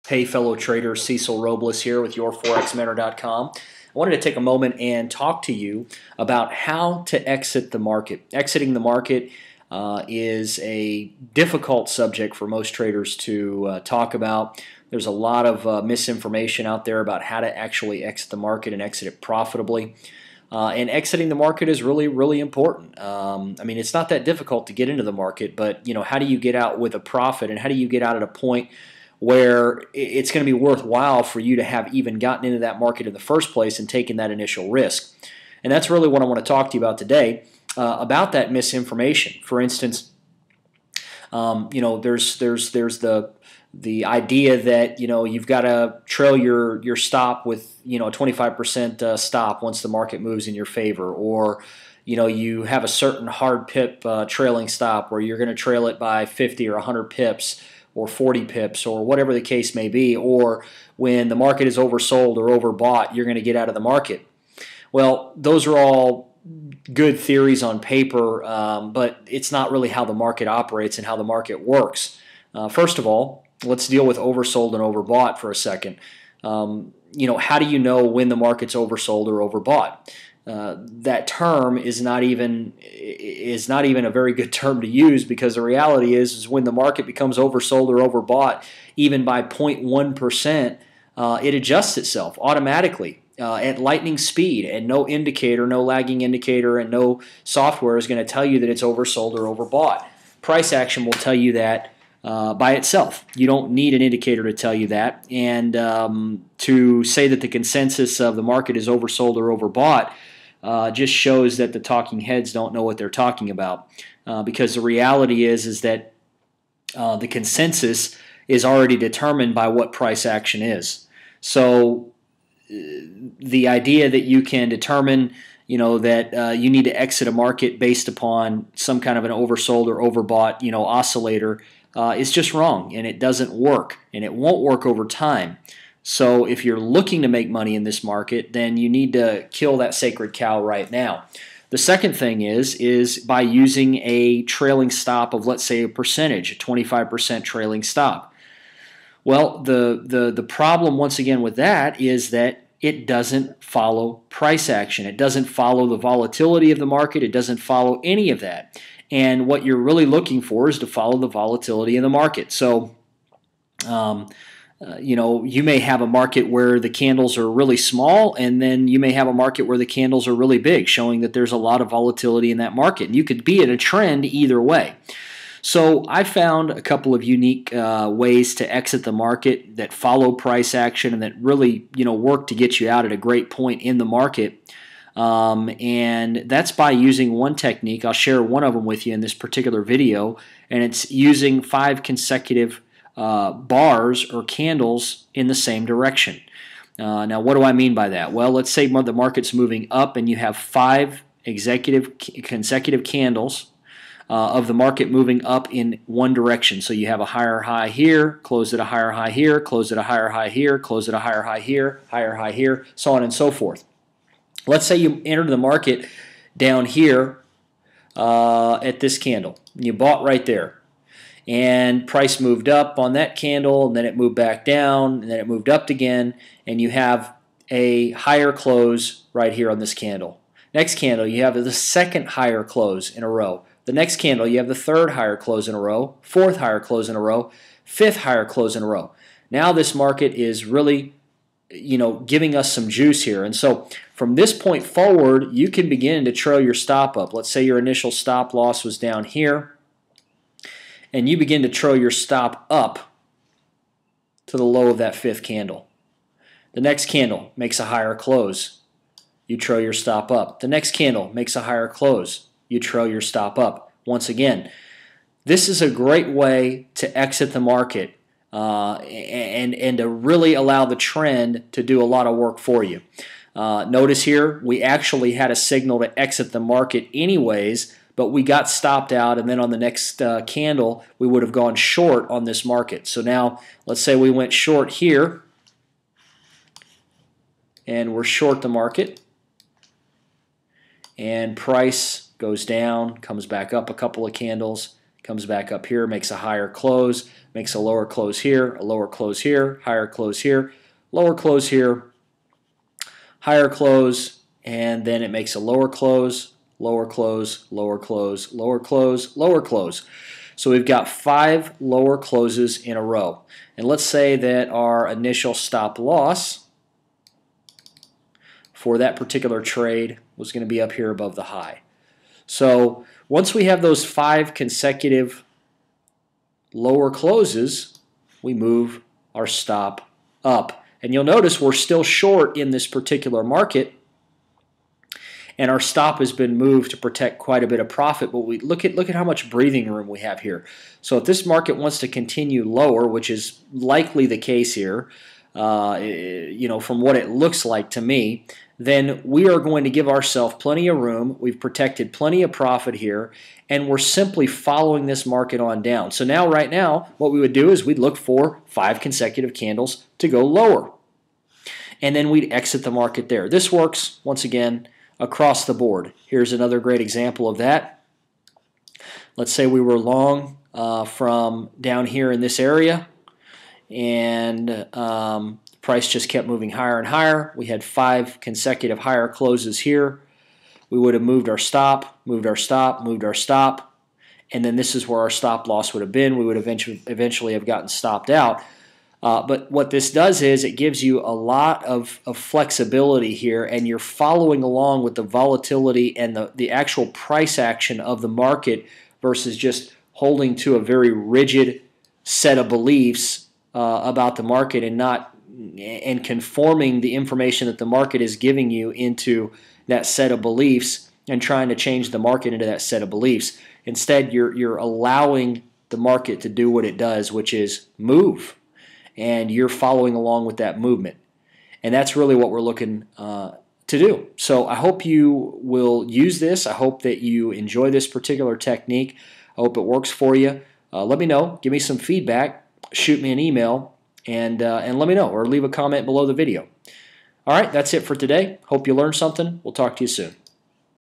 Hey, fellow trader, Cecil Robles here with YourForexMentor.com. I wanted to take a moment and talk to you about how to exit the market. Exiting the market is a difficult subject for most traders to talk about. There's a lot of misinformation out there about how to actually exit the market and exit it profitably. And exiting the market is really, really important. I mean, it's not that difficult to get into the market, but how do you get out with a profit, and how do you get out at a point where it's going to be worthwhile for you to have even gotten into that market in the first place and taken that initial risk? And that's really what I want to talk to you about today, about that misinformation. For instance, there's the idea that you've got to trail your stop with a 25% stop once the market moves in your favor, or you have a certain hard pip trailing stop where you're going to trail it by 50 or 100 pips or 40 pips or whatever the case may be, or when the market is oversold or overbought, you're going to get out of the market. Well, those are all good theories on paper, but it's not really how the market operates and how the market works. First of all, let's deal with oversold and overbought for a second. How do you know when the market's oversold or overbought? That term is not even a very good term to use, because the reality is when the market becomes oversold or overbought, even by 0.1%, it adjusts itself automatically at lightning speed, and no indicator, no lagging indicator, and no software is going to tell you that it's oversold or overbought. Price action will tell you that by itself. You don't need an indicator to tell you that. And to say that the consensus of the market is oversold or overbought just shows that the talking heads don't know what they're talking about, because the reality is that the consensus is already determined by what price action is. So the idea that you can determine that you need to exit a market based upon some kind of an oversold or overbought oscillator is just wrong, and it doesn't work, and it won't work over time. So if you're looking to make money in this market, then you need to kill that sacred cow right now. The second thing is by using a trailing stop of, let's say, a percentage, a 25% trailing stop. Well, the problem once again with that is that it doesn't follow price action. It doesn't follow the volatility of the market. It doesn't follow any of that. And what you're really looking for is to follow the volatility in the market. So you may have a market where the candles are really small, and then you may have a market where the candles are really big, showing that there's a lot of volatility in that market. And you could be in a trend either way. So I found a couple of unique ways to exit the market that follow price action and that really work to get you out at a great point in the market. And that's by using one technique. I'll share one of them with you in this particular video, and it's using 5 consecutive bars or candles in the same direction. Now, what do I mean by that? Well, let's say the market's moving up and you have 5 consecutive candles of the market moving up in one direction. So you have a higher high here, close at a higher high here, close at a higher high here, close at a higher high here, so on and so forth. Let's say you entered the market down here at this candle. You bought right there. And price moved up on that candle, and then it moved back down, and then it moved up again, and you have a higher close right here on this candle. Next candle, you have the second higher close in a row. The next candle, you have the third higher close in a row, fourth higher close in a row, fifth higher close in a row. Now this market is really giving us some juice here. And so from this point forward, you can begin to trail your stop up. Let's say your initial stop loss was down here, and you begin to trail your stop up to the low of that 5th candle. The next candle makes a higher close. You trail your stop up. The next candle makes a higher close. You trail your stop up. Once again, this is a great way to exit the market and to really allow the trend to do a lot of work for you. Notice here, we actually had a signal to exit the market anyways, but we got stopped out, and then on the next candle, we would have gone short on this market. So now, let's say we went short here, and we're short the market, and price goes down, comes back up a couple of candles, comes back up here, makes a higher close, makes a lower close here, a lower close here, higher close here, lower close here, higher close, and then it makes a lower close, lower close, lower close, lower close, lower close. So we've got 5 lower closes in a row. And let's say that our initial stop loss for that particular trade was going to be up here above the high. So once we have those 5 consecutive lower closes, we move our stop up. And you'll notice we're still short in this particular market, and our stop has been moved to protect quite a bit of profit. But we look at how much breathing room we have here. So if this market wants to continue lower, which is likely the case here, from what it looks like to me, then we are going to give ourselves plenty of room. We've protected plenty of profit here, and we're simply following this market on down. So now, right now, what we would do is we'd look for 5 consecutive candles to go lower, and then we'd exit the market there. This works, once again, across the board. Here's another great example of that. Let's say we were long from down here in this area, and price just kept moving higher and higher. We had 5 consecutive higher closes here. We would have moved our stop, moved our stop, moved our stop, and then this is where our stop loss would have been. We would eventually have gotten stopped out. But what this does is it gives you a lot of flexibility here, and you're following along with the volatility and the actual price action of the market versus just holding to a very rigid set of beliefs about the market and conforming the information that the market is giving you into that set of beliefs and trying to change the market into that set of beliefs. Instead, you're allowing the market to do what it does, which is move. And you're following along with that movement. And that's really what we're looking to do. So I hope you will use this. I hope that you enjoy this particular technique. I hope it works for you. Let me know. Give me some feedback. Shoot me an email and let me know, or leave a comment below the video. All right, that's it for today. Hope you learned something. We'll talk to you soon.